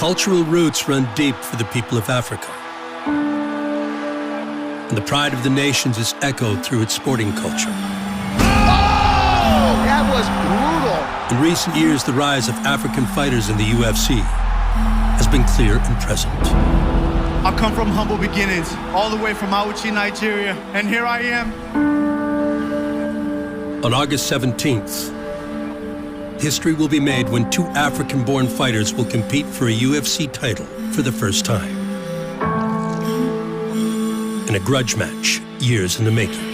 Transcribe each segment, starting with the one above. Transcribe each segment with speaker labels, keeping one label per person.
Speaker 1: cultural roots run deep for the people of Africa. And the pride of the nations is echoed through its sporting culture.
Speaker 2: Oh! That was brutal.
Speaker 1: In recent years, the rise of African fighters in the UFC has been clear and present.
Speaker 3: I come from humble beginnings, all the way from Auchi, Nigeria, and here I am.
Speaker 1: On August 17th, history will be made when two African-born fighters will compete for a UFC title for the first time. In a grudge match, years in the making.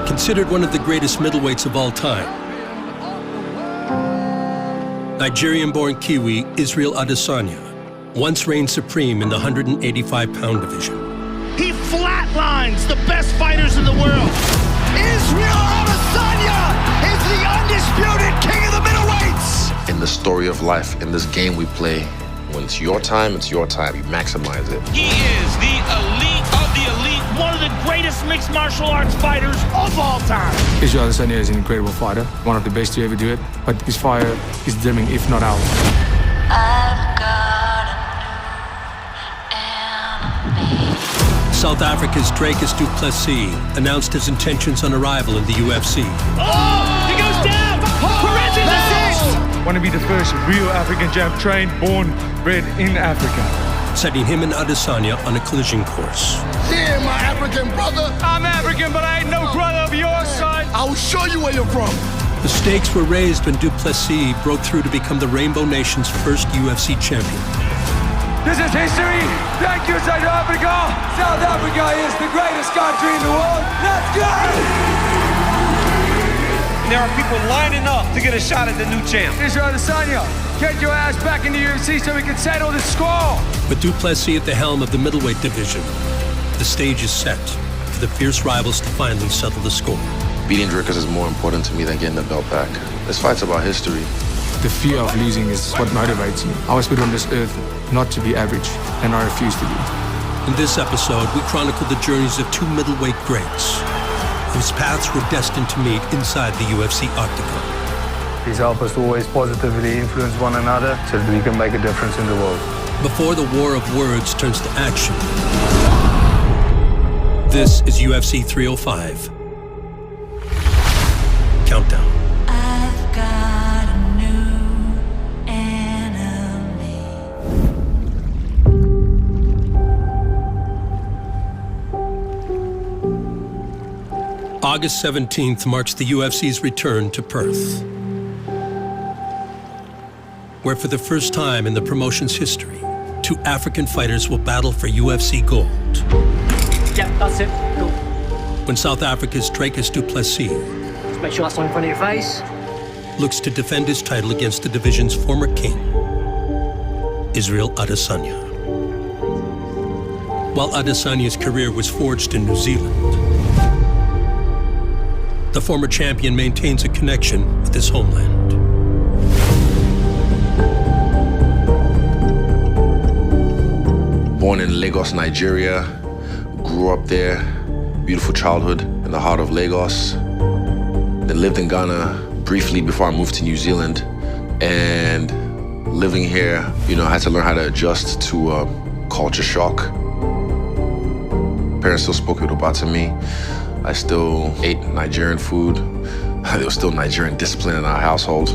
Speaker 1: Considered one of the greatest middleweights of all time, Nigerian-born Kiwi Israel Adesanya once reigned supreme in the 185-pound division.
Speaker 4: He flatlines the best fighters in the world.
Speaker 2: Israel Adesanya is the undisputed king of the middleweights.
Speaker 5: In the story of life, in this game we play, when it's your time, you maximize it.
Speaker 4: He is the elite of the elite, one of the greatest mixed martial arts fighters of all time.
Speaker 6: Israel Adesanya is an incredible fighter, one of the best to ever do it, but his fire is dimming, if not out.
Speaker 1: South Africa's Dricus du Plessis announced his intentions on arrival in the UFC.
Speaker 4: Oh, he goes down. Perez is out.
Speaker 6: Want to be the first real African champ trained, born, bred in Africa.
Speaker 1: Setting him and Adesanya on a collision course.
Speaker 2: Here, my African brother.
Speaker 6: I'm African, but I ain't no brother of yours, son.
Speaker 2: I will show you where you're from.
Speaker 1: The stakes were raised when du Plessis broke through to become the Rainbow Nation's first UFC champion.
Speaker 6: This is history. Thank you, South Africa. South Africa is the greatest country in the world. Let's go!
Speaker 4: There are people lining up to get a shot at the new champ.
Speaker 6: Israel Adesanya, get your ass back in the UFC so we can settle the score.
Speaker 1: With du Plessis at the helm of the middleweight division, the stage is set for the fierce rivals to finally settle the score.
Speaker 5: Beating Dricus is more important to me than getting the belt back. This fight's about history.
Speaker 6: The fear of losing is what motivates me. I was put on this earth not to be average, and I refuse to be.
Speaker 1: In this episode, we chronicle the journeys of two middleweight greats whose paths were destined to meet inside the UFC octagon.
Speaker 7: Please help us always positively influence one another so that we can make a difference in the world.
Speaker 1: Before the war of words turns to action, this is UFC 305. Countdown.
Speaker 8: I've got a new enemy.
Speaker 1: August 17th marks the UFC's return to Perth, where for the first time in the promotion's history, two African fighters will battle for UFC gold.
Speaker 9: Yeah, that's it. Cool.
Speaker 1: When South Africa's Dricus du Plessis
Speaker 9: Just make sure that's not in front of your face.
Speaker 1: looks to defend his title against the division's former king, Israel Adesanya. While Adesanya's career was forged in New Zealand, the former champion maintains a connection with his homeland.
Speaker 5: Born in Lagos, Nigeria, grew up there, beautiful childhood in the heart of Lagos. Then lived in Ghana briefly before I moved to New Zealand. And living here, I had to learn how to adjust to culture shock. Parents still spoke Yoruba to me. I still ate Nigerian food. There was still Nigerian discipline in our household.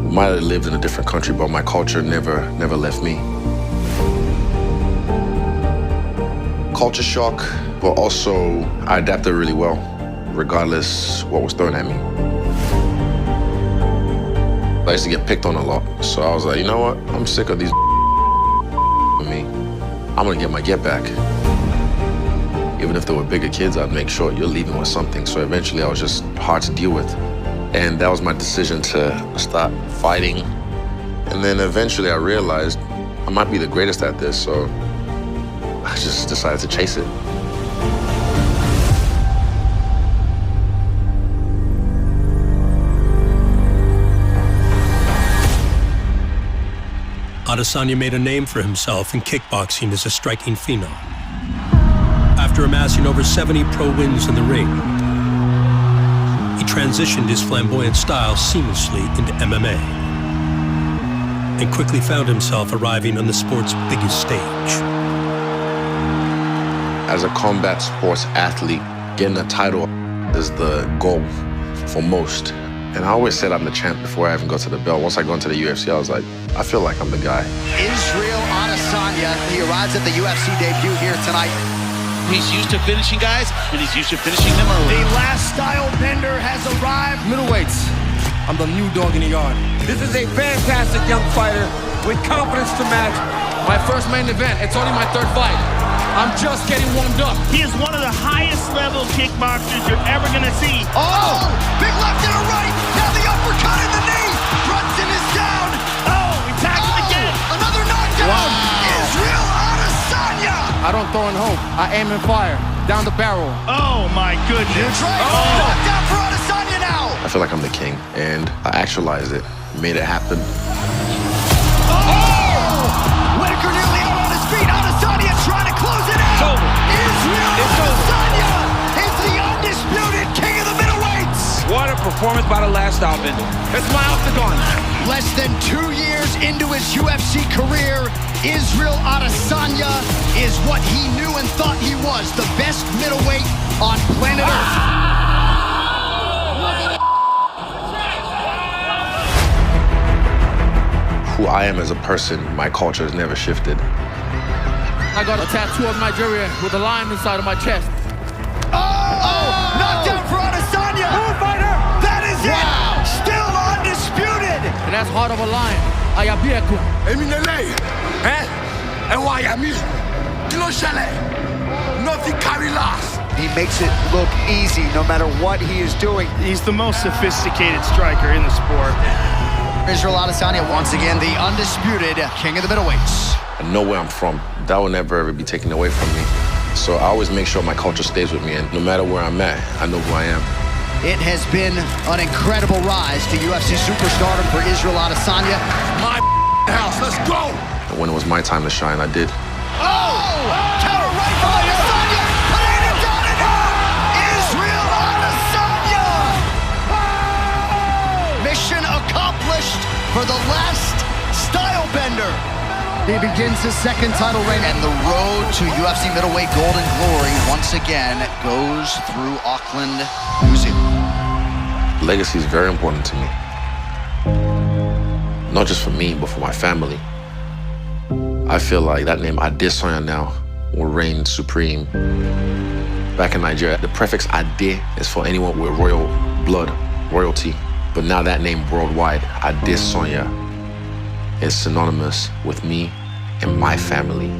Speaker 5: We might have lived in a different country, but my culture never left me. Culture shock, but also I adapted really well, regardless what was thrown at me. I used to get picked on a lot, so I was like, you know what? I'm sick of these with me. I'm gonna get my get back. Even if there were bigger kids, I'd make sure you're leaving with something. So eventually I was just hard to deal with. And that was my decision to start fighting. And then eventually I realized I might be the greatest at this, so I just decided to chase it. Adesanya made a name for himself in kickboxing as a striking phenom. After
Speaker 1: After amassing over 70 pro wins in the ring, he transitioned his flamboyant style seamlessly into MMA and quickly found himself arriving on the sport's biggest stage.
Speaker 5: As a combat sports athlete, getting a title is the goal for most. And I always said I'm the champ before I even got to the belt. Once I got into the UFC, I was like, I feel like I'm the guy.
Speaker 2: Israel Adesanya, he arrives at the UFC debut here tonight.
Speaker 4: He's used to finishing guys, and he's used to finishing them early.
Speaker 2: The last style bender has arrived.
Speaker 6: Middleweights, I'm the new dog in the yard. This is a fantastic young fighter with confidence to match. My first main event, it's only my third fight. I'm just getting warmed up.
Speaker 4: He is one of the highest level kickboxers you're ever gonna see.
Speaker 2: Oh, big left and a right. Now the uppercut in the knee. Brunson is down.
Speaker 4: Oh, he tags him again.
Speaker 2: Another knockdown.
Speaker 6: Wow.
Speaker 2: Israel Adesanya.
Speaker 6: I don't throw and hope. I aim and fire. Down the barrel.
Speaker 4: Oh my goodness.
Speaker 2: Knockdown for Adesanya now.
Speaker 5: I feel like I'm the king, and I actualized it, made it happen.
Speaker 2: Whitaker nearly out on his feet. Adesanya trying to close it out.
Speaker 4: It's over.
Speaker 2: Israel
Speaker 4: It's over.
Speaker 2: Adesanya is the undisputed king of the middleweights.
Speaker 6: What a performance by the last outbender. It's my octagon.
Speaker 2: Less than 2 years into his UFC career, Israel Adesanya is what he knew and thought he was, the best middleweight on planet Earth.
Speaker 5: Who I am as a person, my culture has never shifted.
Speaker 6: I got a tattoo of Nigeria with a lion inside of my chest.
Speaker 2: Knockdown for Adesanya.
Speaker 6: Fighter!
Speaker 2: That is it. Still undisputed.
Speaker 6: And that's heart of a lion. Ayabieko. Eminele. And why am I? Kilo Shale. Nothing carry last.
Speaker 2: He makes it look easy no matter what he is doing.
Speaker 4: He's the most sophisticated striker in the sport.
Speaker 2: Israel Adesanya, once again, the undisputed king of the middleweights.
Speaker 5: I know where I'm from. That will never ever be taken away from me. So I always make sure my culture stays with me, and no matter where I'm at, I know who I am.
Speaker 2: It has been an incredible rise to UFC superstardom for Israel Adesanya.
Speaker 6: My house, let's go!
Speaker 5: And when it was my time to shine, I did.
Speaker 2: Counter right from Adesanya! Pineda down and out! Israel Adesanya! Mission accomplished for the last style bender. He begins his second title reign, and the road to UFC middleweight golden glory once again goes through Auckland, New Zealand.
Speaker 5: Legacy is very important to me. Not just for me, but for my family. I feel like that name, Adesanya, now will reign supreme. Back in Nigeria, the prefix Ade is for anyone with royal blood, royalty. But now that name worldwide, Adesanya, is synonymous with me and my family.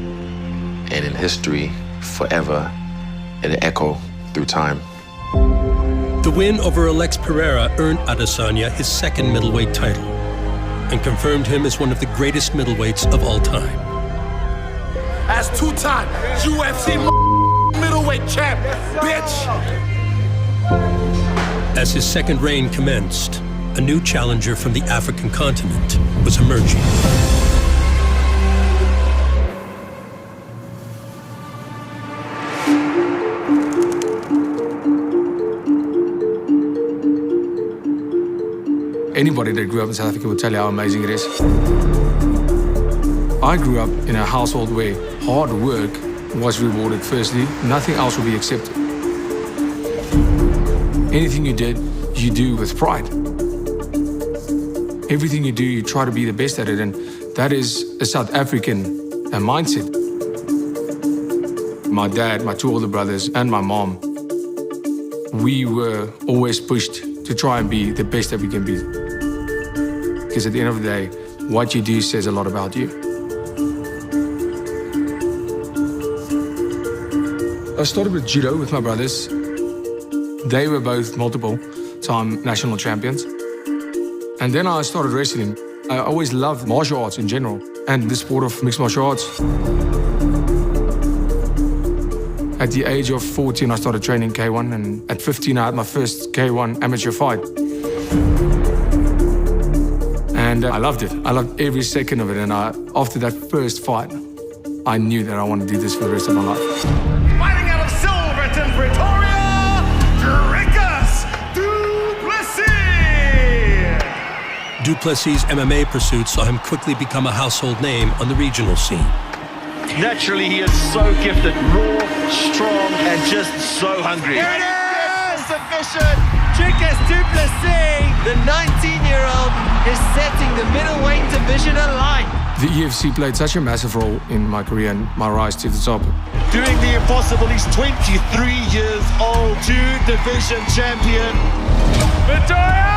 Speaker 5: And in history, forever, it'll echo through time.
Speaker 1: The win over Alex Pereira earned Adesanya his second middleweight title and confirmed him as one of the greatest middleweights of all time.
Speaker 6: As two-time UFC middleweight champ, bitch!
Speaker 1: As his second reign commenced, a new challenger from the African continent was emerging.
Speaker 7: Anybody that grew up in South Africa will tell you how amazing it is. I grew up in a household where hard work was rewarded firstly. Nothing else would be accepted. Anything you did, you do with pride. Everything you do, you try to be the best at it, and that is a South African mindset. My dad, my two older brothers, and my mom, we were always pushed to try and be the best that we can be. Because at the end of the day, what you do says a lot about you. I started with judo with my brothers. They were both multiple-time national champions. And then I started wrestling. I always loved martial arts in general and the sport of mixed martial arts. At the age of 14, I started training K1, and at 15, I had my first K1 amateur fight. And I loved it. I loved every second of it. And after that first fight, I knew that I wanted to do this for the rest of my life.
Speaker 2: Fighting out of Silver.
Speaker 1: Duplessis' MMA pursuit saw him quickly become a household name on the regional scene.
Speaker 4: Naturally, he is so gifted, raw, strong, and just so hungry.
Speaker 10: Here it is! Sufficient! Dricus Duplessis, the 19-year-old, is setting the middleweight division alight.
Speaker 7: The UFC played such a massive role in my career and my rise to the top.
Speaker 4: Doing the impossible, he's 23 years old, 2-division champion.
Speaker 6: Victoria!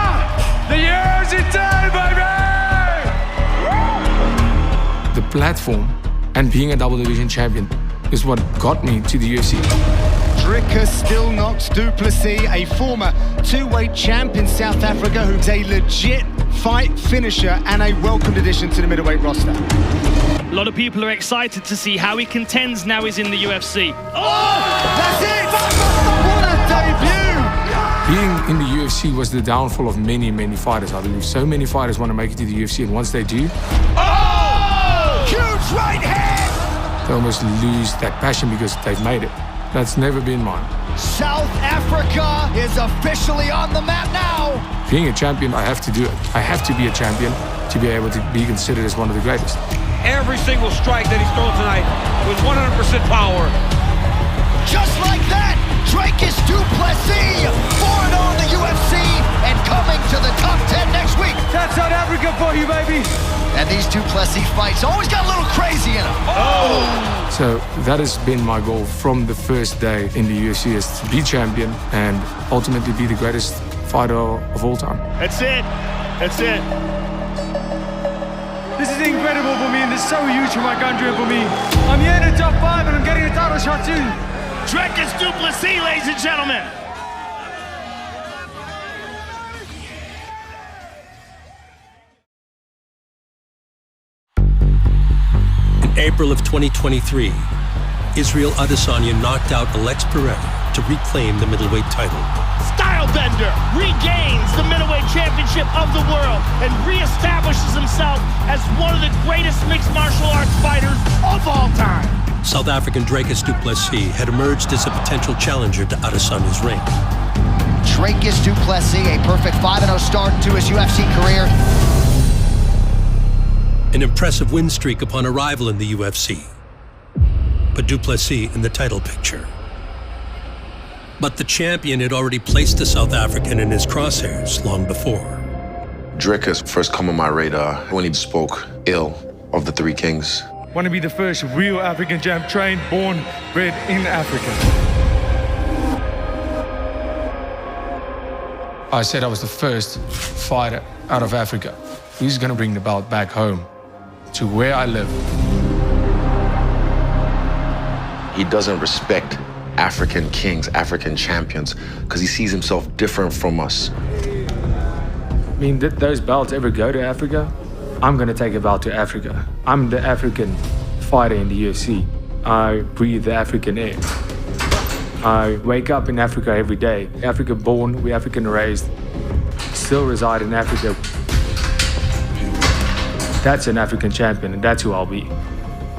Speaker 6: The year's in time, baby!
Speaker 7: The platform and being a double division champion is what got me to the UFC.
Speaker 11: Dricus still knocks Duplessis, a former two-weight champ in South Africa who's a legit fight finisher and a welcomed addition to the middleweight roster.
Speaker 12: A lot of people are excited to see how he contends now he's in the UFC.
Speaker 11: That's it! What a debut!
Speaker 7: Being in the UFC was the downfall of many, many fighters, I believe. So many fighters want to make it to the UFC, and once they do,
Speaker 11: Huge right hand!
Speaker 7: they almost lose that passion because they've made it. That's never been mine.
Speaker 11: South Africa is officially on the map now.
Speaker 7: Being a champion, I have to do it. I have to be a champion to be able to be considered as one of the greatest.
Speaker 6: Every single strike that he's thrown tonight was 100% power.
Speaker 2: Just like that, Dricus Duplessis, 4-0 in the UFC and coming to the top 10 next week.
Speaker 6: That's South Africa for you, baby.
Speaker 2: And these Duplessis fights always got a little crazy in them.
Speaker 7: So that has been my goal from the first day in the UFC, is to be champion and ultimately be the greatest fighter of all time.
Speaker 4: That's it. That's it.
Speaker 6: This is incredible for me, and this is so huge for my country and for me. I'm here in the top 5 and I'm getting a title shot too.
Speaker 4: Dricus Duplessis, ladies and gentlemen.
Speaker 1: In April of 2023, Israel Adesanya knocked out Alex Pereira to reclaim the middleweight title.
Speaker 4: Stylebender regains the middleweight championship of the world and reestablishes himself as one of the greatest mixed martial arts fighters of all time.
Speaker 1: South African Dricus Duplessis had emerged as a potential challenger to Adesanya's reign.
Speaker 2: Dricus Duplessis, a perfect 5-0 start to his UFC career.
Speaker 1: An impressive win streak upon arrival in the UFC, but Duplessis in the title picture. But the champion had already placed the South African in his crosshairs long before.
Speaker 5: Dricus first come on my radar when he spoke ill of the Three Kings.
Speaker 6: Want to be the first real African champ, trained, born, bred in Africa.
Speaker 7: I said I was the first fighter out of Africa who's going to bring the belt back home to where I live.
Speaker 5: He doesn't respect African kings, African champions, because he sees himself different from us.
Speaker 7: I mean, did those belts ever go to Africa? I'm going to take a belt to Africa. I'm the African fighter in the UFC. I breathe the African air. I wake up in Africa every day. Africa born, we're African raised, still reside in Africa. That's an African champion, and that's who I'll be.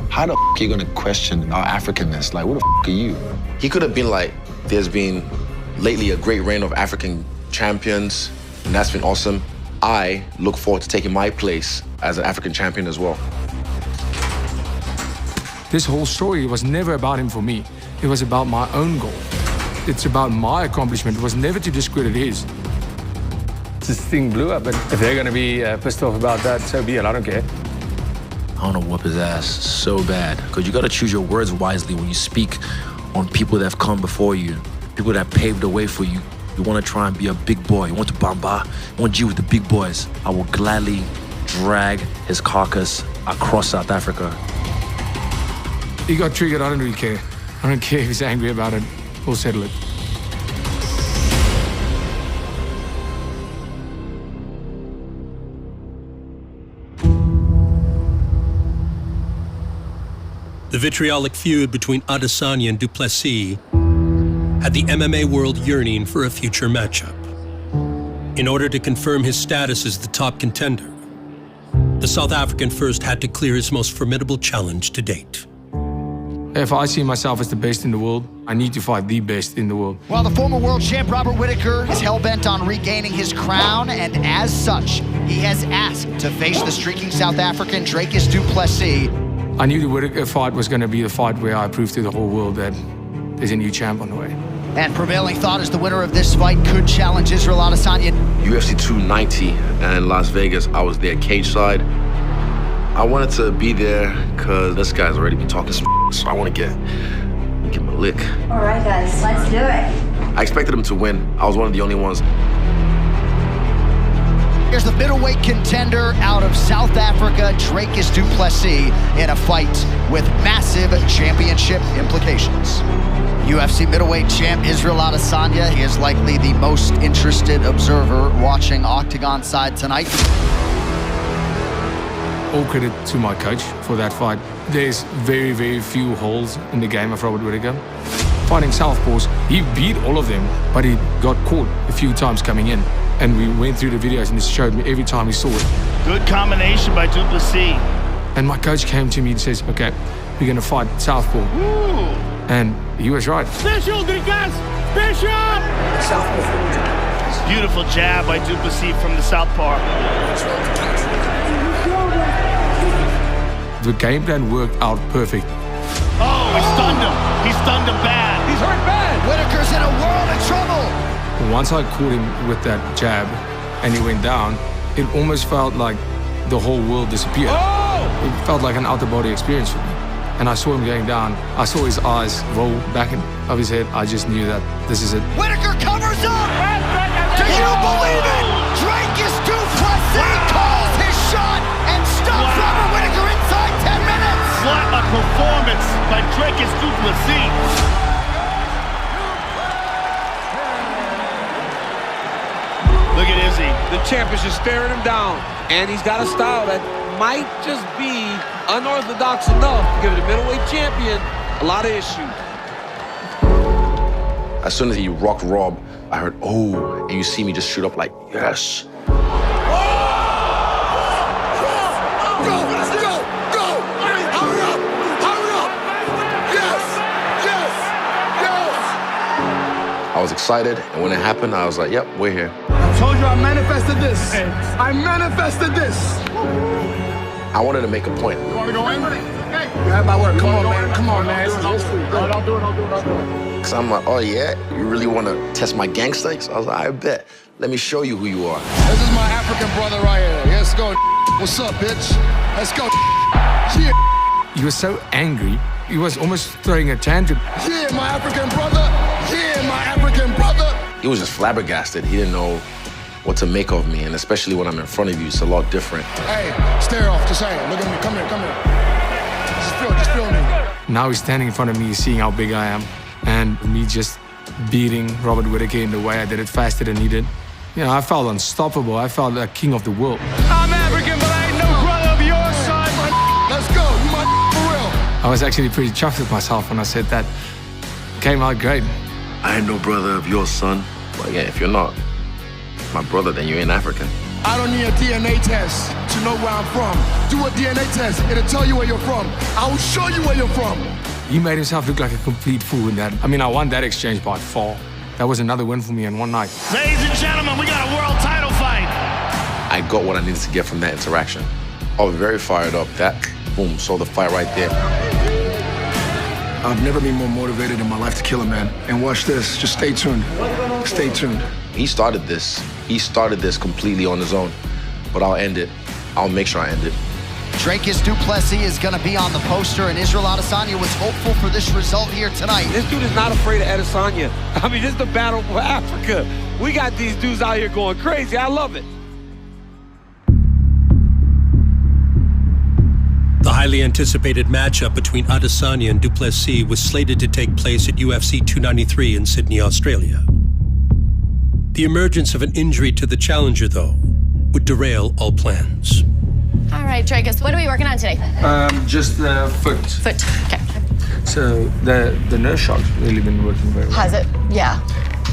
Speaker 5: How the f are you gonna question our Africanness? Like, what the f are you? He could have been like, there's been lately a great reign of African champions, and that's been awesome. I look forward to taking my place as an African champion as well.
Speaker 7: This whole story was never about him for me. It was about my own goal. It's about my accomplishment. It was never to discredit his. This thing blew up, but if they're gonna be pissed off about that, so be it, I don't care.
Speaker 5: I want to whoop his ass so bad, because you got to choose your words wisely when you speak on people that have come before you, people that paved the way for you. You want to try and be a big boy. You want to bamba. You want to G with the big boys. I will gladly drag his carcass across South Africa.
Speaker 7: He got triggered, I don't really care. I don't care if he's angry about it. We'll settle it.
Speaker 1: The vitriolic feud between Adesanya and Duplessis had the MMA world yearning for a future matchup. In order to confirm his status as the top contender, the South African first had to clear his most formidable challenge to date.
Speaker 7: If I see myself as the best in the world, I need to fight the best in the world.
Speaker 2: Well, the former world champ Robert Whittaker is hell-bent on regaining his crown, and as such, he has asked to face the streaking South African Dricus du Plessis.
Speaker 7: I knew the Whittaker fight was going to be the fight where I proved to the whole world that there's a new champ on the way.
Speaker 2: And prevailing thought is the winner of this fight could challenge Israel Adesanya.
Speaker 5: UFC 290 and Las Vegas, I was there cage side. I wanted to be there because this guy's already been talking some so I want to get him a lick.
Speaker 13: All right, guys, let's do it.
Speaker 5: I expected him to win. I was one of the only ones.
Speaker 2: Here's the middleweight contender out of South Africa, Dricus du Plessis, in a fight with massive championship implications. UFC middleweight champ Israel Adesanya, he is likely the most interested observer watching Octagon side tonight.
Speaker 7: All credit to my coach for that fight. There's very, very few holes in the game of Robert Whittaker. Fighting southpaws, he beat all of them, but he got caught a few times coming in. And we went through the videos and he showed me every time he saw it.
Speaker 4: Good combination by du Plessis.
Speaker 7: And my coach came to me and says, okay, we're gonna fight southpaw.
Speaker 4: Ooh.
Speaker 7: And he was right.
Speaker 4: Special, Dricus! Special! Southpaw. Beautiful jab by du Plessis from the southpaw.
Speaker 7: The game plan worked out perfect.
Speaker 4: Oh, he stunned him. He stunned him bad. He's hurt bad.
Speaker 2: Whittaker's in a world of trouble.
Speaker 7: Once I caught him with that jab and he went down, it almost felt like the whole world disappeared.
Speaker 4: Oh!
Speaker 7: It felt like an out-of-body experience for me. And I saw him going down. I saw his eyes roll back of his head. I just knew that this is it.
Speaker 2: Whittaker covers up! Do you believe it? Dricus du Plessis calls his shot and stops Robert Whittaker inside 10 minutes!
Speaker 4: What a performance by Dricus du Plessis. Look at Izzy.
Speaker 10: The champ is just staring him down, and he's got a style that might just be unorthodox enough to give the middleweight champion a lot of issues.
Speaker 5: As soon as he rocked Rob, I heard, oh, and you see me just shoot up like, yes. I was excited, and when it happened, I was like, yep, we're here.
Speaker 6: I told you I manifested this. I manifested this.
Speaker 5: I wanted to make a point.
Speaker 6: You want to go in? You have my word. Come on, man. Come on, man. I'll do it.
Speaker 5: Because I'm like, oh, yeah? You really want to test my gangster? So I was like, I bet. Let me show you who you are.
Speaker 6: This is my African brother right here. Let's go. What's up, bitch? Let's go. Yeah.
Speaker 7: He was so angry, he was almost throwing a tantrum.
Speaker 6: Yeah, my African brother. Yeah, my African brother.
Speaker 5: He was just flabbergasted. He didn't know what to make of me, and especially when I'm in front of you, it's a lot different.
Speaker 6: Hey, stare off. Just saying. Look at me. Come here. Just feel me.
Speaker 7: Now he's standing in front of me, seeing how big I am, and me just beating Robert Whittaker in the way I did it faster than he did. You know, I felt unstoppable. I felt like king of the world.
Speaker 6: I'm African, but I ain't no brother of yours, son. Let's go. You my for real.
Speaker 7: I was actually pretty chuffed with myself when I said that. Came out great.
Speaker 5: I ain't no brother of yours, son. But yeah, if you're not my brother, then you ain't African.
Speaker 6: I don't need a DNA test to know where I'm from. Do a DNA test, it'll tell you where you're from. I will show you where you're from.
Speaker 7: He made himself look like a complete fool in that. I mean, I won that exchange by far. That was another win for me in one night.
Speaker 4: Ladies and gentlemen, we got a world title fight.
Speaker 5: I got what I needed to get from that interaction. I was very fired up. That, boom, saw the fight right there.
Speaker 6: I've never been more motivated in my life to kill a man. And watch this, just stay tuned. Stay tuned.
Speaker 5: He started this. He started this completely on his own. But I'll end it. I'll make sure I end it.
Speaker 2: Dricus du Plessis is going to be on the poster, and Israel Adesanya was hopeful for this result here tonight.
Speaker 10: This dude is not afraid of Adesanya. I mean, this is the battle for Africa. We got these dudes out here going crazy. I love it.
Speaker 1: The highly anticipated matchup between Adesanya and du Plessis was slated to take place at UFC 293 in Sydney, Australia. The emergence of an injury to the challenger, though, would derail all plans.
Speaker 14: All right, Dricus, what are we working on today?
Speaker 7: Just the foot.
Speaker 14: Foot, okay.
Speaker 7: So the nerve shock's really been working very well.
Speaker 14: Has it? Yeah.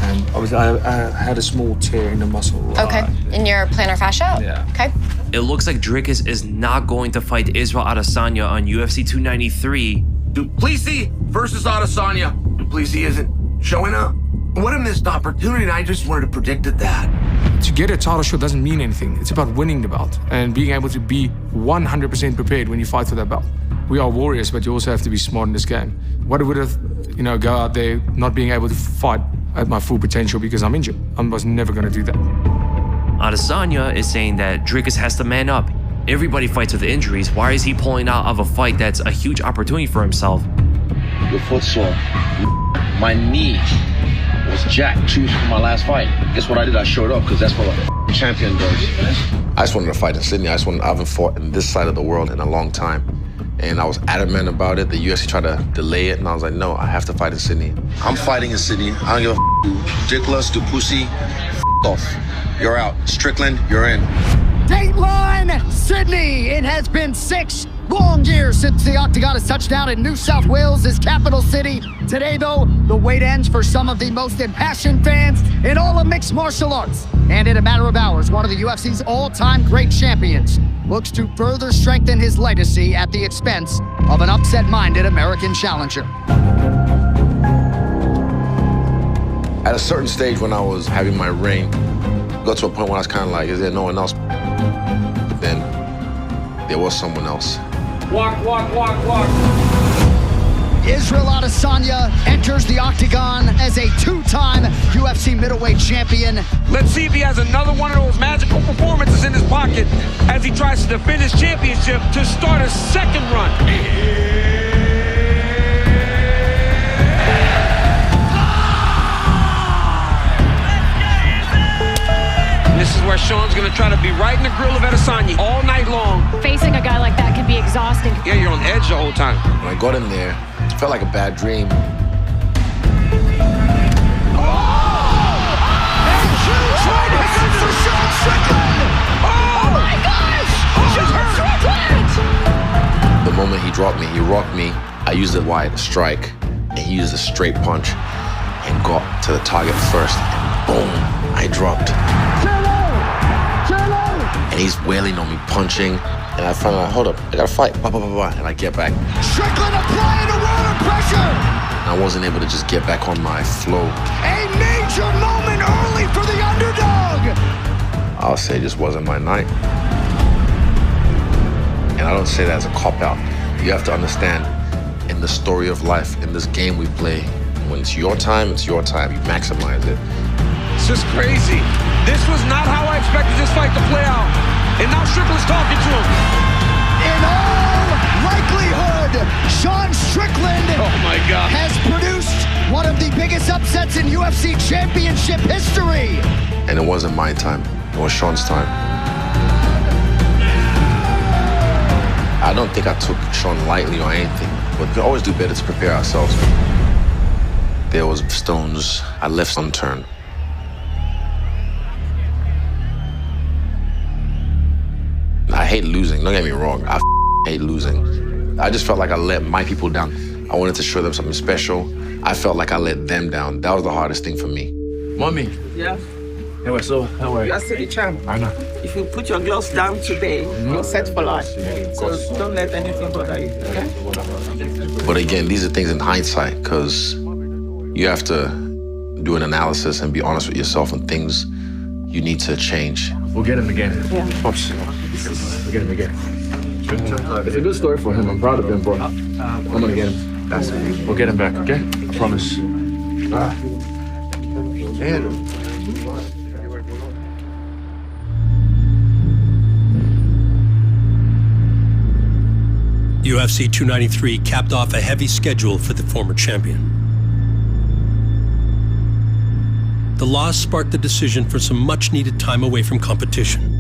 Speaker 7: And obviously I had a small tear in the muscle.
Speaker 14: Okay, in your plantar fascia?
Speaker 7: Yeah.
Speaker 14: Okay.
Speaker 15: It looks like Dricus is not going to fight Israel Adesanya on UFC 293
Speaker 6: Duplessis versus Adesanya. Duplessis isn't showing up. What a missed opportunity, and I just wanted to predict that.
Speaker 7: To get a title shot doesn't mean anything. It's about winning the belt and being able to be 100% prepared when you fight for that belt. We are warriors, but you also have to be smart in this game. What would have, go out there not being able to fight at my full potential because I'm injured? I was never going to do that.
Speaker 15: Adesanya is saying that Dricus has to man up. Everybody fights with injuries. Why is he pulling out of a fight that's a huge opportunity for himself?
Speaker 16: Your foot sore. My knee was jacked 2 weeks from my last fight. Guess what I did? I showed up because that's what a champion does.
Speaker 5: I just wanted to fight in Sydney. I haven't fought in this side of the world in a long time. And I was adamant about it. The UFC tried to delay it, and I was like, no, I have to fight in Sydney.
Speaker 16: I'm fighting in Sydney. I don't give a Dickless, Duplessis, off. You're out. Strickland, you're in.
Speaker 2: Dateline Sydney. It has been 6 long years since the Octagon has touched down in New South Wales' capital city. Today, though, the wait ends for some of the most impassioned fans in all of mixed martial arts. And in a matter of hours, one of the UFC's all-time great champions looks to further strengthen his legacy at the expense of an upset-minded American challenger.
Speaker 5: At a certain stage when I was having my reign, got to a point where I was kind of like, is there no one else? But then there was someone else.
Speaker 6: Walk.
Speaker 2: Israel Adesanya enters the Octagon as a 2-time UFC middleweight champion.
Speaker 6: Let's see if he has another one of those magical performances in his pocket as he tries to defend his championship to start a second run. This is where Sean's gonna try to be right in the grill of Adesanya all night long.
Speaker 14: Facing a guy like that can be exhausting.
Speaker 6: Yeah, you're on edge the whole time.
Speaker 5: When I got in there, it felt like a bad dream.
Speaker 2: Oh my gosh!
Speaker 5: The moment he dropped me, he rocked me. I used a wide strike, and he used a straight punch and got to the target first, and boom, I dropped. And he's wailing on me, punching, and I finally like, hold up, I gotta fight, and I get back.
Speaker 2: Strickland applying a world of pressure!
Speaker 5: I wasn't able to just get back on my flow.
Speaker 2: A major moment early for the underdog!
Speaker 5: I'll say it just wasn't my night. And I don't say that as a cop-out. You have to understand, in the story of life, in this game we play, when it's your time, you maximize it.
Speaker 6: It's just crazy. This was not how I expected this fight to play out. And now Strickland's talking to him.
Speaker 2: In all likelihood, Sean Strickland has produced one of the biggest upsets in UFC championship history.
Speaker 5: And it wasn't my time, it was Sean's time. I don't think I took Sean lightly or anything, but we always do better to prepare ourselves. There was stones I left unturned. I hate losing, don't get me wrong. I hate losing. I just felt like I let my people down. I wanted to show them something special. I felt like I let them down. That was the hardest thing for me.
Speaker 6: Mommy.
Speaker 17: Yeah?
Speaker 6: Hey, what's up? How are you?
Speaker 17: You are still the champ.
Speaker 6: I know.
Speaker 17: If you put your gloves down today, you're set for life. So don't let anything bother you, okay?
Speaker 5: But again, these are things in hindsight, because you have to do an analysis and be honest with yourself on things you need to change.
Speaker 6: We'll get him again.
Speaker 17: Yeah.
Speaker 6: Pops. We'll get him again. It's a good story for him. I'm proud of him, bro. I'm gonna get him. We'll get him back, okay? I promise.
Speaker 1: UFC 293 capped off a heavy schedule for the former champion. The loss sparked the decision for some much-needed time away from competition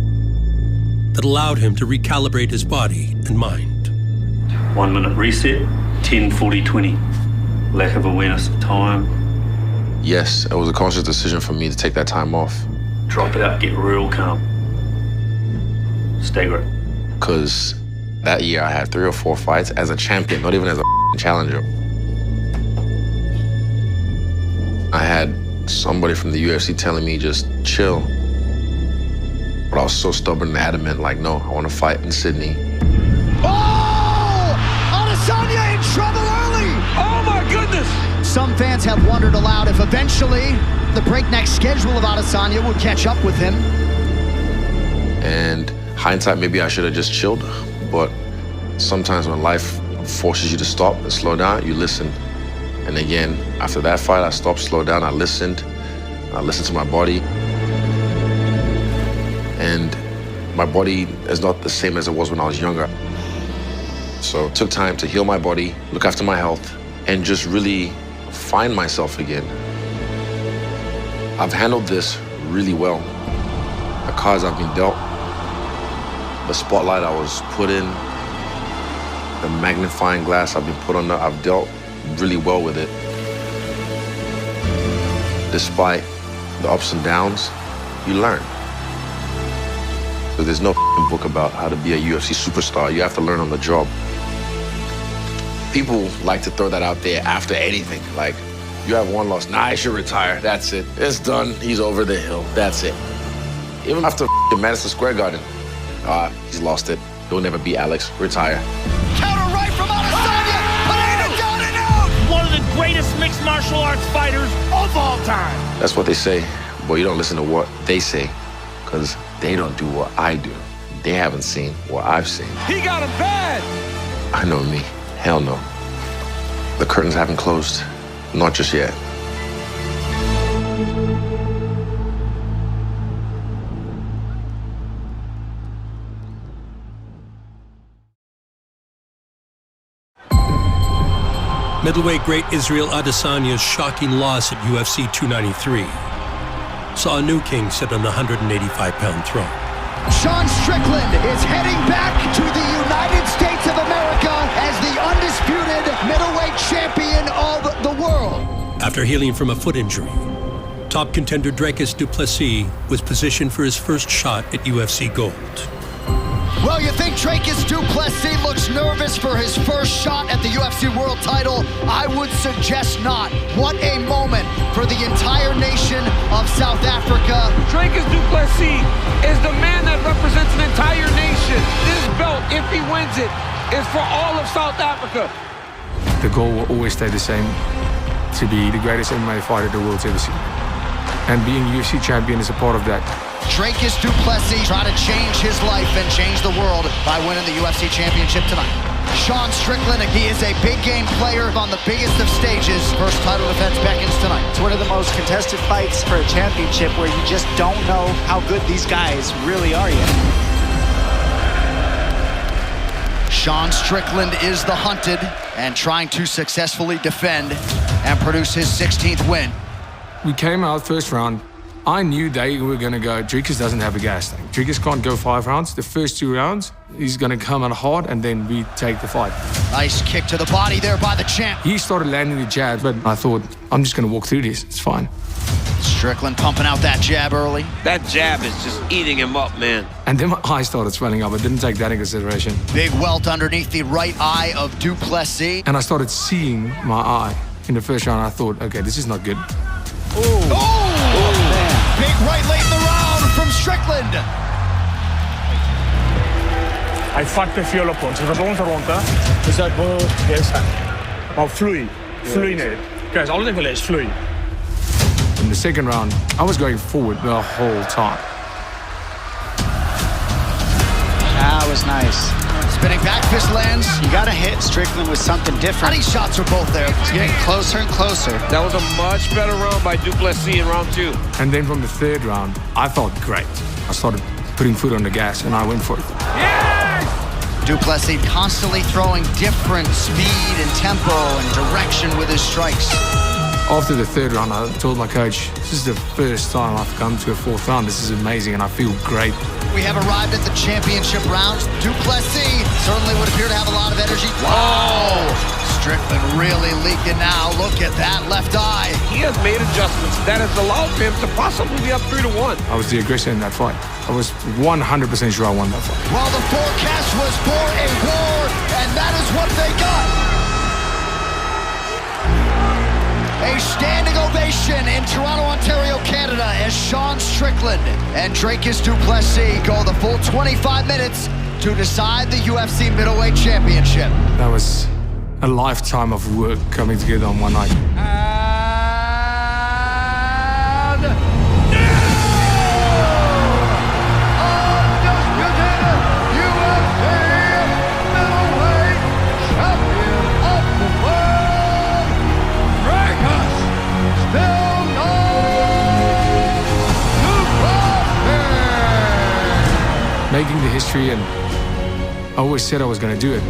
Speaker 1: that allowed him to recalibrate his body and mind.
Speaker 18: 1 minute reset, 10, 40, 20. Lack of awareness of time.
Speaker 5: Yes, it was a conscious decision for me to take that time off.
Speaker 18: Drop out, get real calm. Stagger it.
Speaker 5: Because that year I had 3 or 4 fights as a champion, not even as a challenger. I had somebody from the UFC telling me just chill. But I was so stubborn and adamant, like, no, I want to fight in Sydney.
Speaker 2: Oh! Adesanya in trouble early! Some fans have wondered aloud if eventually the breakneck schedule of Adesanya would catch up with him.
Speaker 5: And hindsight, maybe I should have just chilled. But sometimes when life forces you to stop and slow down, you listen. And again, after that fight, I stopped, slowed down, I listened to my body. And my body is not the same as it was when I was younger. So it took time to heal my body, look after my health, and just really find myself again. I've handled this really well. The cards I've been dealt, the spotlight I was put in, the magnifying glass I've been put under, I've dealt really well with it. Despite the ups and downs, you learn. So there's no book about how to be a UFC superstar. You have to learn on the job. People like to throw that out there after anything. Like, you have one loss. Nah, I should retire. That's it. It's done. He's over the hill. That's it. Even after Madison Square Garden, he's lost it. He'll never beat Alex. Retire.
Speaker 2: Counter right from Adesanya. Pineda down and out.
Speaker 4: One of the greatest mixed martial arts fighters of all time.
Speaker 5: That's what they say. But you don't listen to what they say, because they don't do what I do. They haven't seen what I've seen.
Speaker 6: He got him bad.
Speaker 5: I know me. Hell no. The curtains haven't closed. Not just yet.
Speaker 1: Middleweight great Israel Adesanya's shocking loss at UFC 293 saw a new king sit on the 185-pound throne.
Speaker 2: Sean Strickland is heading back to the United States of America as the undisputed middleweight champion of the world.
Speaker 1: After healing from a foot injury, top contender Dricus du Plessis was positioned for his first shot at UFC Gold.
Speaker 2: Well, you think Dricus du Plessis looks nervous for his first shot at the UFC world title? I would suggest not. What a moment for the entire nation of South Africa.
Speaker 6: Dricus du Plessis is the man that represents an entire nation. This belt, if he wins it, is for all of South Africa.
Speaker 7: The goal will always stay the same, to be the greatest MMA fighter the world's ever seen. And being UFC champion is a part of that.
Speaker 2: Dricus du Plessis trying to change his life and change the world by winning the UFC championship tonight. Sean Strickland, he is a big game player on the biggest of stages. First title defense beckons tonight.
Speaker 19: It's one of the most contested fights for a championship where you just don't know how good these guys really are yet.
Speaker 2: Sean Strickland is the hunted and trying to successfully defend and produce his 16th win.
Speaker 7: We came out first round. I knew they were going to go, Dricus doesn't have a gas tank. Dricus can't go 5 rounds. The first 2 rounds, he's going to come out hard, and then we take the fight.
Speaker 2: Nice kick to the body there by the champ.
Speaker 7: He started landing the jab, but I thought, I'm just going to walk through this. It's fine.
Speaker 2: Strickland pumping out that jab early.
Speaker 10: That jab is just eating him up, man.
Speaker 7: And then my eye started swelling up. I didn't take that in consideration.
Speaker 2: Big welt underneath the right eye of du Plessis.
Speaker 7: And I started seeing my eye in the first round. I thought, okay, this is not good.
Speaker 2: Big right late in the round from Strickland.
Speaker 20: Hij vat te veel op ons. Het was onze ronde. Dus dat wil yes. Maar vloei. Vloei net. Kijk, alles ik wil is vloei.
Speaker 7: In the second round, I was going forward the whole time.
Speaker 19: That was nice.
Speaker 2: Spinning back fist lands.
Speaker 19: You gotta hit Strickland with something different.
Speaker 2: These shots are both there.
Speaker 19: It's getting closer and closer.
Speaker 10: That was a much better round by du Plessis in round 2.
Speaker 7: And then from the third round, I felt great. I started putting foot on the gas, and I went for it.
Speaker 2: Yes! Du Plessis constantly throwing different speed and tempo and direction with his strikes.
Speaker 7: After the third round, I told my coach, this is the first time I've come to a 4th round. This is amazing, and I feel great.
Speaker 2: We have arrived at the championship rounds. Du Plessis certainly would appear to have a lot of energy. Whoa! Strickland really leaking now. Look at that left eye.
Speaker 10: He has made adjustments that has allowed him to possibly be up 3-1.
Speaker 7: I was the aggressor in that fight. I was 100% sure I won that fight.
Speaker 2: Well, the forecast was for a war, and that is what they got. A standing ovation in Toronto, Ontario, Canada, as Sean Strickland and Dricus du Plessis go the full 25 minutes to decide the UFC middleweight championship.
Speaker 7: That was a lifetime of work coming together on one night. Making the history, and I always said I was going to do it.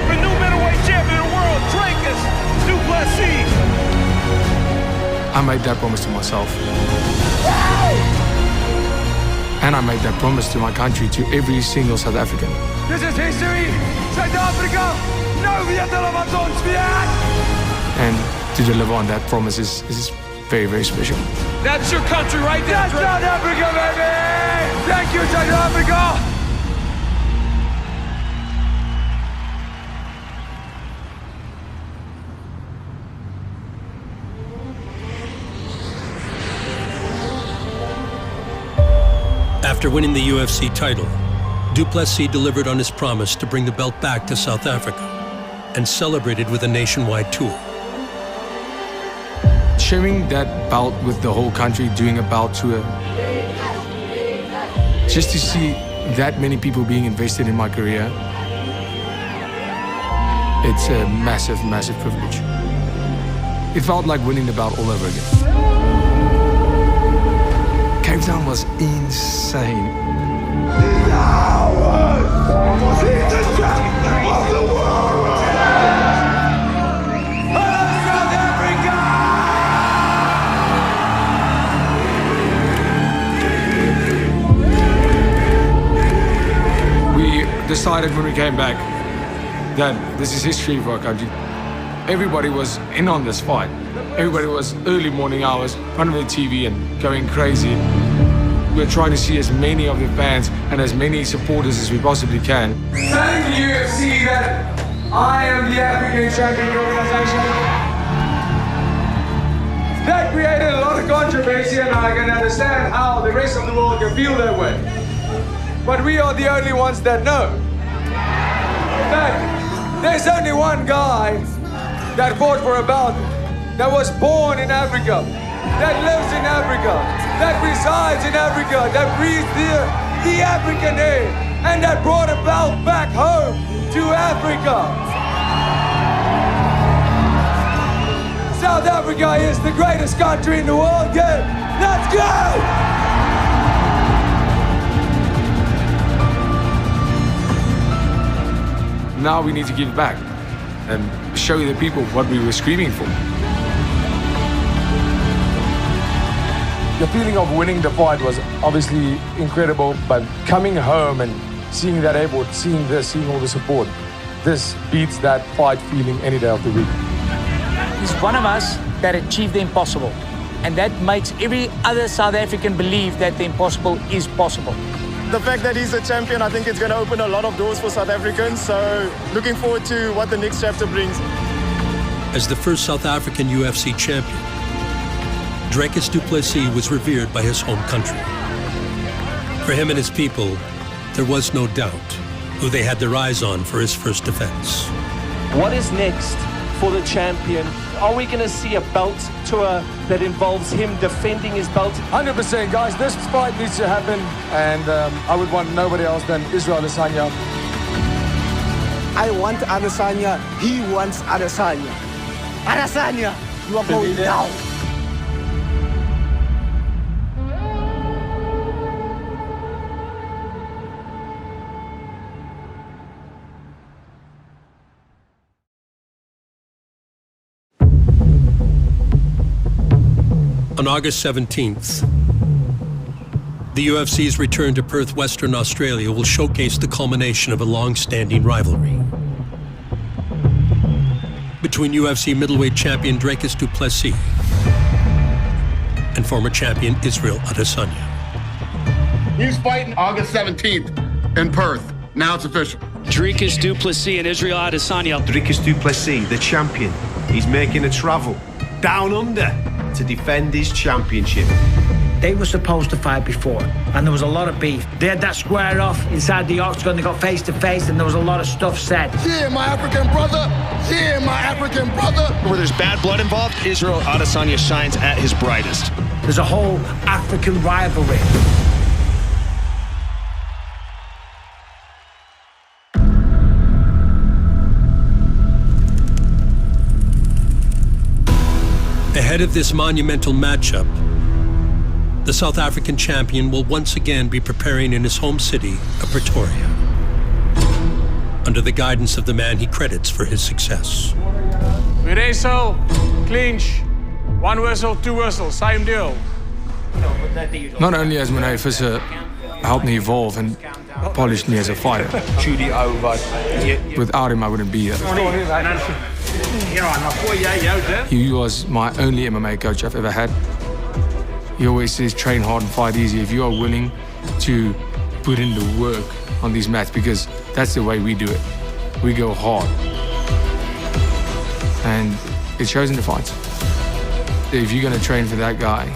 Speaker 4: The new middleweight champion of the world, Dricus du Plessis.
Speaker 7: I made that promise to myself. And I made that promise to my country, to every single South African.
Speaker 6: This is history. South Africa, nou weet hulle wat ons weet.
Speaker 7: And to deliver on that promise is very, very special.
Speaker 6: That's your country right there. That's South Africa, baby. Thank you, South Africa.
Speaker 1: After winning the UFC title, du Plessis delivered on his promise to bring the belt back to South Africa and celebrated with a nationwide tour.
Speaker 7: Sharing that belt with the whole country, doing a belt tour, just to see that many people being invested in my career, it's a massive, massive privilege. It felt like winning the belt all over again. Cape Town was insane. Decided when we came back that this is history for our country. Everybody was in on this fight. Everybody was early morning hours, in front of the TV and going crazy. We're trying to see as many of the fans and as many supporters as we possibly can.
Speaker 6: Telling the UFC that I am the African champion organization. That created a lot of controversy, and I can understand how the rest of the world can feel that way. But we are the only ones that know. In fact, there's only one guy that fought for a belt that was born in Africa, that lives in Africa, that resides in Africa, that breathes the African air, and that brought a belt back home to Africa. South Africa is the greatest country in the world. Good. Let's go!
Speaker 7: Now we need to give back and show the people what we were screaming for.
Speaker 20: The feeling of winning the fight was obviously incredible, but coming home and seeing that airport, seeing this, seeing all the support, this beats that fight feeling any day of the week.
Speaker 21: He's one of us that achieved the impossible, and that makes every other South African believe that the impossible is possible.
Speaker 22: The fact that he's a champion, I think it's going to open a lot of doors for South Africans. So looking forward to what the next chapter brings.
Speaker 1: As the first South African UFC champion, Dricus du Plessis was revered by his home country. For him and his people, there was no doubt who they had their eyes on for his first defense.
Speaker 10: What is next for the champion? Are we going to see a belt tour that involves him defending his belt?
Speaker 20: 100%, guys. This fight needs to happen, and I would want nobody else than Israel Adesanya.
Speaker 17: I want Adesanya. He wants Adesanya. Adesanya, you are going down.
Speaker 1: On August 17th, the UFC's return to Perth, Western Australia will showcase the culmination of a long-standing rivalry between UFC middleweight champion Dricus du Plessis and former champion Israel Adesanya.
Speaker 23: He's fighting August 17th in Perth. Now it's official.
Speaker 12: Dricus du Plessis and Israel Adesanya.
Speaker 24: Dricus du Plessis, the champion. He's making a travel down under to defend his championship.
Speaker 21: They were supposed to fight before, and there was a lot of beef. They had that square off inside the octagon. They got face to face, and there was a lot of stuff said.
Speaker 23: Yeah, my African brother. Yeah, my African brother.
Speaker 3: Where there's bad blood involved, Israel Adesanya shines at his brightest.
Speaker 21: There's a whole African rivalry.
Speaker 1: Ahead of this monumental matchup, the South African champion will once again be preparing in his home city of Pretoria, under the guidance of the man he credits for his success.
Speaker 7: We wrestle, clinch, 1 whistle, 2 whistles, same deal. Not only has Monet Visser helped me evolve and polished me as a fighter, without him I wouldn't be here. He was my only MMA coach I've ever had. He always says train hard and fight easy. If you are willing to put in the work on these mats, because that's the way we do it. We go hard. And it shows in the fights. If you're going to train for that guy,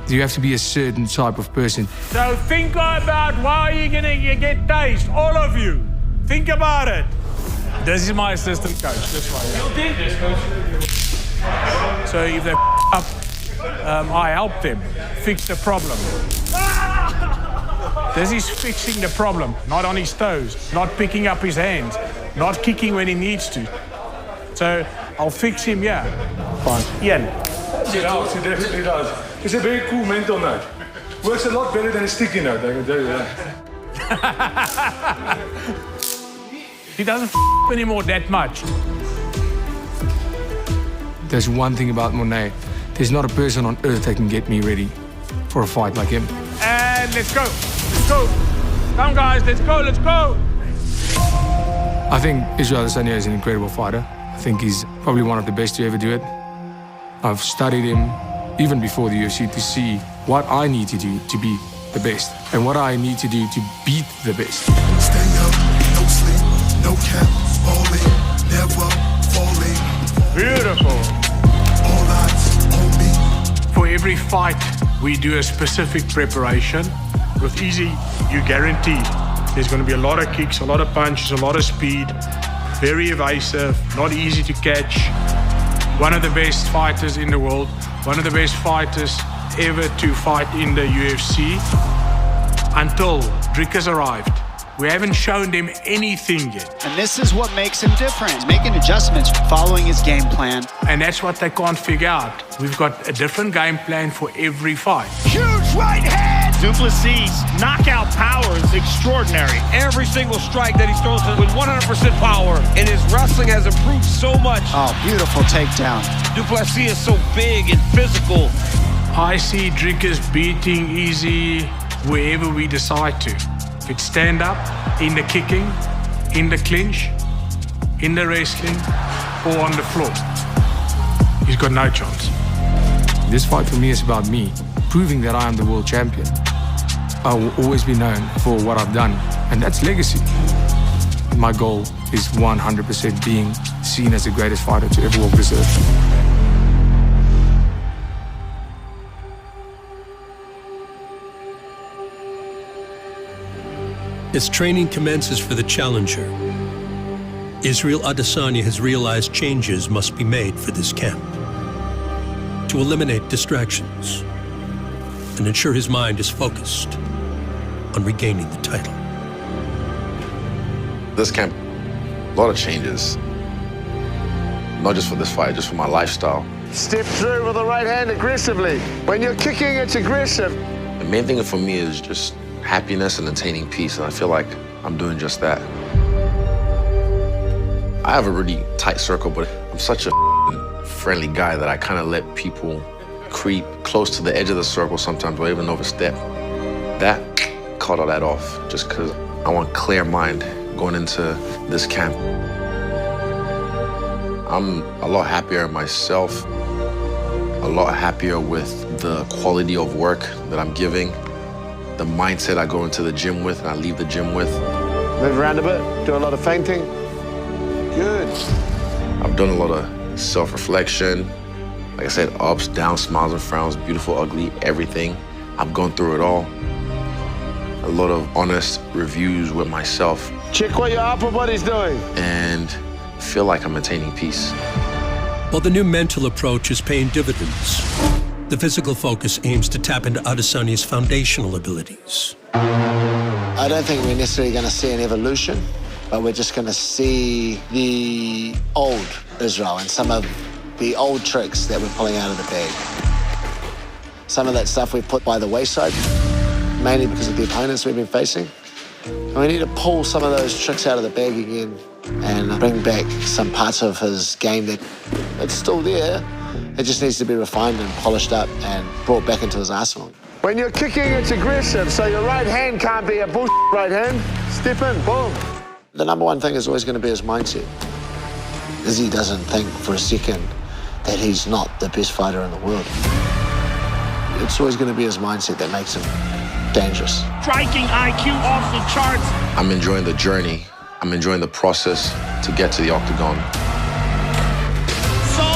Speaker 7: you have to be a certain type of person.
Speaker 8: So think about why you're going to get taste, all of you. Think about it. This is my assistant coach, this one. So if they up, I help them fix the problem. This is fixing the problem, not on his toes, not picking up his hands, not kicking when he needs to. So I'll fix him, yeah. Fine. Ian.
Speaker 20: It does, it definitely does. It's a very cool mental note. Works a lot better than a sticky note, I can tell you that.
Speaker 8: He doesn't anymore that much.
Speaker 7: There's one thing about Monet. There's not a person on earth that can get me ready for a fight like him.
Speaker 8: And let's go. Let's go. Come guys, let's go, let's go.
Speaker 7: I think Israel Adesanya is an incredible fighter. I think he's probably one of the best to ever do it. I've studied him even before the UFC to see what I need to do to be the best and what I need to do to beat the best.
Speaker 23: Stay up, no sleep, no cap, falling, never falling.
Speaker 8: Beautiful.
Speaker 23: All eyes on me.
Speaker 8: For every fight, we do a specific preparation. With Easy, you guarantee there's going to be a lot of kicks, a lot of punches, a lot of speed, very evasive, not easy to catch. One of the best fighters in the world, one of the best fighters ever to fight in the UFC. Until Dricus arrived, we haven't shown them anything yet.
Speaker 19: And this is what makes him different. He's making adjustments, following his game plan.
Speaker 8: And that's what they can't figure out. We've got a different game plan for every fight.
Speaker 4: Huge right hand! Duplessis' knockout power is extraordinary.
Speaker 10: Every single strike that he throws with 100% power, and his wrestling has improved so much.
Speaker 19: Oh, beautiful takedown.
Speaker 10: Duplessis is so big and physical.
Speaker 8: I see Dricus beating Easy wherever we decide to. If it's stand up, in the kicking, in the clinch, in the wrestling, or on the floor. He's got no chance.
Speaker 7: This fight for me is about me, proving that I am the world champion. I will always be known for what I've done, and that's legacy. My goal is 100% being seen as the greatest fighter to ever walk this earth.
Speaker 1: As training commences for the challenger, Israel Adesanya has realized changes must be made for this camp to eliminate distractions and ensure his mind is focused on regaining the title.
Speaker 5: This camp, a lot of changes. Not just for this fight, just for my lifestyle.
Speaker 22: Step through with the right hand aggressively. When you're kicking, it's aggressive.
Speaker 5: The main thing for me is just happiness and attaining peace, and I feel like I'm doing just that. I have a really tight circle, but I'm such a friendly guy that I kind of let people creep close to the edge of the circle sometimes or even overstep. That cut all that off just because I want clear mind going into this camp. I'm a lot happier in myself, a lot happier with the quality of work that I'm giving, the mindset I go into the gym with and I leave the gym with.
Speaker 22: Move around a bit, do a lot of feinting. Good.
Speaker 5: I've done a lot of self-reflection. Like I said, ups, downs, smiles and frowns, beautiful, ugly, everything. I've gone through it all. A lot of honest reviews with myself.
Speaker 16: Check what your upper body's doing.
Speaker 5: And feel like I'm attaining peace.
Speaker 1: While the new mental approach is paying dividends, the physical focus aims to tap into Adesanya's foundational abilities.
Speaker 17: I don't think we're necessarily going to see an evolution, but we're just going to see the old Israel and some of the old tricks that we're pulling out of the bag. Some of that stuff we've put by the wayside, mainly because of the opponents we've been facing. And we need to pull some of those tricks out of the bag again and bring back some parts of his game that's still there. It just needs to be refined and polished up and brought back into his arsenal.
Speaker 16: When you're kicking, it's aggressive, so your right hand can't be a bullshit right hand. Step in, boom.
Speaker 17: The number one thing is always going to be his mindset. Izzy doesn't think for a second that he's not the best fighter in the world. It's always going to be his mindset that makes him dangerous.
Speaker 4: Striking IQ off the charts.
Speaker 5: I'm enjoying the journey. I'm enjoying the process to get to the octagon.
Speaker 4: So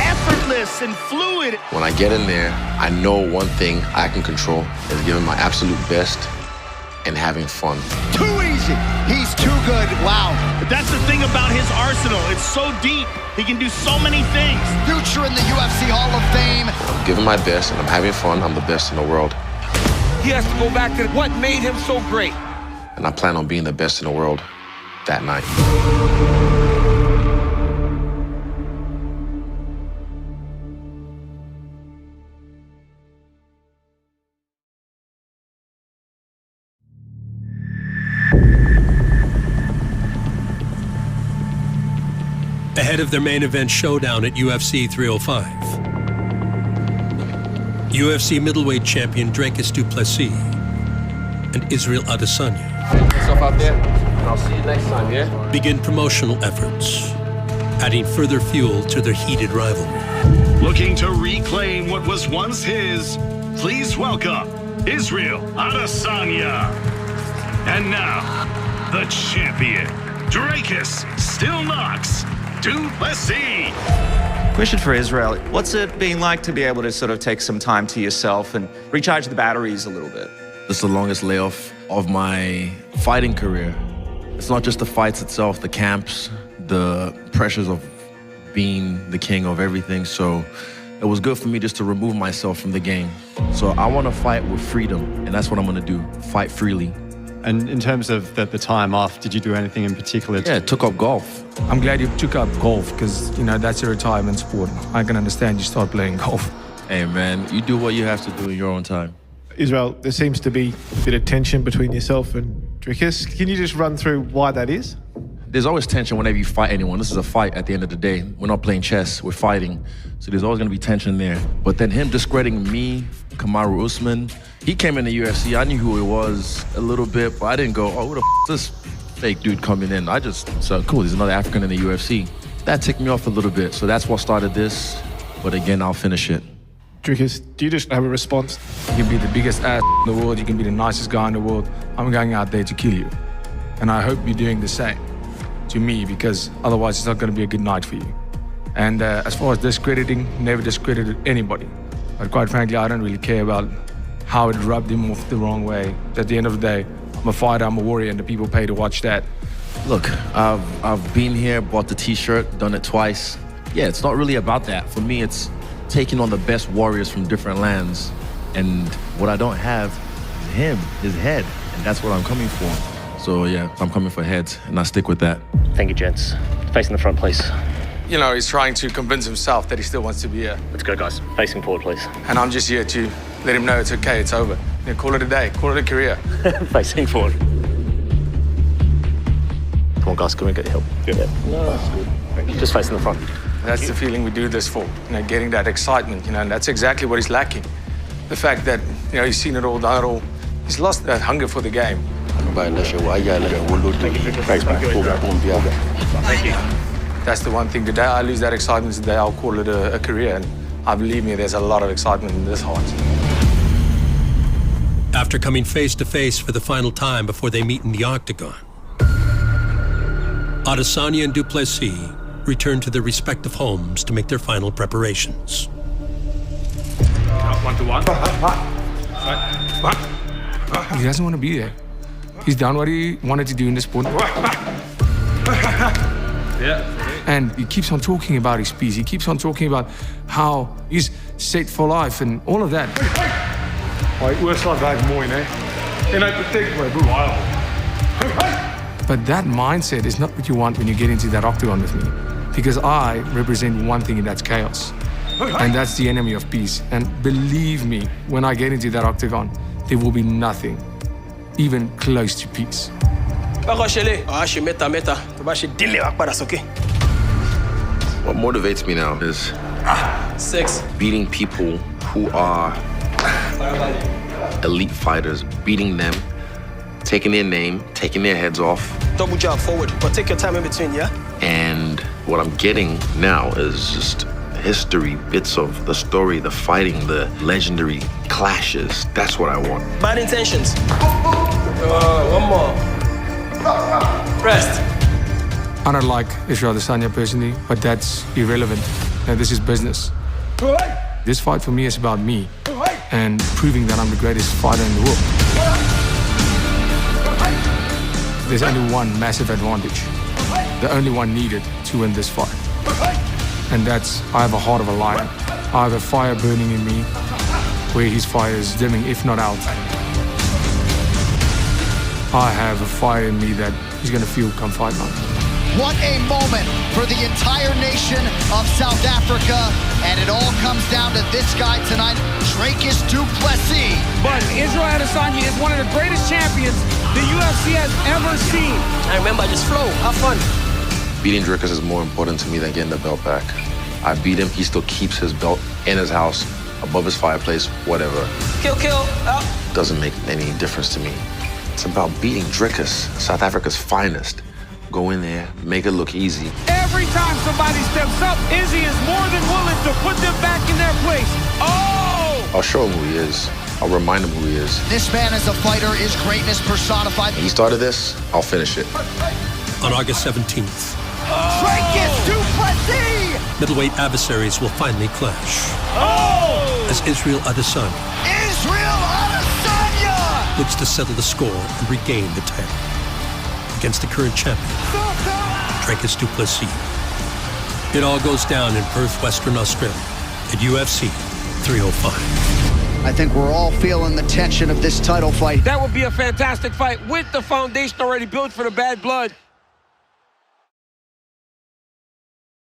Speaker 4: effortless and fluid.
Speaker 5: When I get in there, I know one thing I can control is giving my absolute best and having fun.
Speaker 2: Too easy. He's too good. Wow.
Speaker 4: But that's the thing about his arsenal. It's so deep. He can do so many things.
Speaker 2: Future in the UFC Hall of Fame.
Speaker 5: I'm giving my best and I'm having fun. I'm the best in the world.
Speaker 21: He has to go back to what made him so great.
Speaker 5: And I plan on being the best in the world that night.
Speaker 1: Ahead of their main event showdown at UFC 305, UFC middleweight champion Dricus du Plessis and Israel Adesanya
Speaker 20: Stuff out there, and I'll see you next time, yeah?
Speaker 1: begin promotional efforts, adding further fuel to their heated rivalry.
Speaker 9: Looking to reclaim what was once his, please welcome Israel Adesanya. And now, the champion, Dricus Still Knocks du Plessis.
Speaker 11: Question for Israel. What's it being like to be able to sort of take some time to yourself and recharge the batteries a little bit?
Speaker 5: This is the longest layoff of my fighting career. It's not just the fights itself, the camps, the pressures of being the king of everything. So it was good for me just to remove myself from the game. So I want to fight with freedom, and that's what I'm going to do, fight freely.
Speaker 13: And in terms of the time off, did you do anything in particular?
Speaker 5: Yeah, took up golf.
Speaker 7: I'm glad you took up golf because, you know, that's a retirement sport. I can understand you start playing golf.
Speaker 5: Hey, man, you do what you have to do in your own time.
Speaker 22: Israel, there seems to be a bit of tension between yourself and Dricus. Can you just run through why that is?
Speaker 5: There's always tension whenever you fight anyone. This is a fight at the end of the day. We're not playing chess, we're fighting. So there's always gonna be tension there. But then him discrediting me, Kamaru Usman, he came in the UFC, I knew who he was a little bit, but I didn't go, oh, who the f is this fake dude coming in? I just said, cool, he's another African in the UFC. That ticked me off a little bit, so that's what started this. But again, I'll finish it.
Speaker 22: Dricus, do you just have a response?
Speaker 7: You can be the biggest ass in the world, you can be the nicest guy in the world. I'm going out there to kill you. And I hope you're doing the same to me, because otherwise it's not going to be a good night for you. And as far as discrediting, never discredited anybody. But quite frankly, I don't really care about how it rubbed him off the wrong way. At the end of the day, I'm a fighter, I'm a warrior, and the people pay to watch that.
Speaker 5: Look, I've been here, bought the t-shirt, done it twice. Yeah, it's not really about that. For me, it's taking on the best warriors from different lands. And what I don't have is him, his head. And that's what I'm coming for. So yeah, I'm coming for heads, and I stick with that.
Speaker 12: Thank you, gents. Facing the front, please.
Speaker 7: You know, he's trying to convince himself that he still wants to be here.
Speaker 12: Let's go, guys. Facing forward, please.
Speaker 7: And I'm just here to let him know it's okay, it's over. You know, call it a day, call it a career.
Speaker 12: Facing forward. Come on, guys, can we get help? Yeah. No, that's good. Just facing the front.
Speaker 7: That's the feeling we do this for, you know, getting that excitement, you know, and that's exactly what he's lacking. The fact that, you know, he's seen it all, done it all. He's lost that hunger for the game.
Speaker 12: Thanks, man. Thank you.
Speaker 7: That's the one thing. The day I lose that excitement is the day I'll call it a career. And believe me, there's a lot of excitement in this heart.
Speaker 1: After coming face to face for the final time before they meet in the octagon, Adesanya and du Plessis return to their respective homes to make their final preparations.
Speaker 8: one.
Speaker 7: He doesn't want to be there. He's done what he wanted to do in the sport. And he keeps on talking about his peace. He keeps on talking about how he's set for life and all of that. But that mindset is not what you want when you get into that octagon with me. Because I represent one thing, and that's chaos. And that's the enemy of peace. And believe me, when I get into that octagon, there will be nothing even close to peace.
Speaker 5: What motivates me now is beating people who are elite fighters, beating them, taking their name, taking their heads off.
Speaker 6: Double jab forward, but take your time in between, yeah?
Speaker 5: And what I'm getting now is just history, bits of the story, the fighting, the legendary clashes. That's what I want.
Speaker 6: Bad intentions. One more. Rest.
Speaker 7: I don't like Israel Adesanya personally, but that's irrelevant. This is business. This fight for me is about me and proving that I'm the greatest fighter in the world. There's only one massive advantage, the only one needed to win this fight. And that's, I have a heart of a lion. I have a fire burning in me, where his fire is dimming, if not out. I have a fire in me that he's gonna feel come fight night.
Speaker 2: What a moment for the entire nation of South Africa, and it all comes down to this guy tonight, Dricus du Plessis.
Speaker 21: But Israel Adesanya is one of the greatest champions the UFC has ever seen.
Speaker 6: And remember, just flow, have fun.
Speaker 5: Beating Dricus is more important to me than getting the belt back. I beat him, he still keeps his belt in his house, above his fireplace, whatever.
Speaker 6: Kill.
Speaker 5: Doesn't make any difference to me. It's about beating Dricus, South Africa's finest. Go in there, make it look easy.
Speaker 21: Every time somebody steps up, Izzy is more than willing to put them back in their place. Oh!
Speaker 5: I'll show him who he is. I'll remind him who he is.
Speaker 2: This man as a fighter is greatness personified.
Speaker 5: He started this, I'll finish it.
Speaker 1: On August 17th,
Speaker 2: Dricus du Plessis!
Speaker 1: middleweight adversaries will finally clash. As Israel Adesanya looks to settle the score and regain the title against the current champion, Dricus du Plessis. It all goes down in Perth, Western Australia at UFC 305.
Speaker 2: I think we're all feeling the tension of this title fight.
Speaker 21: That would be a fantastic fight with the foundation already built for the bad blood.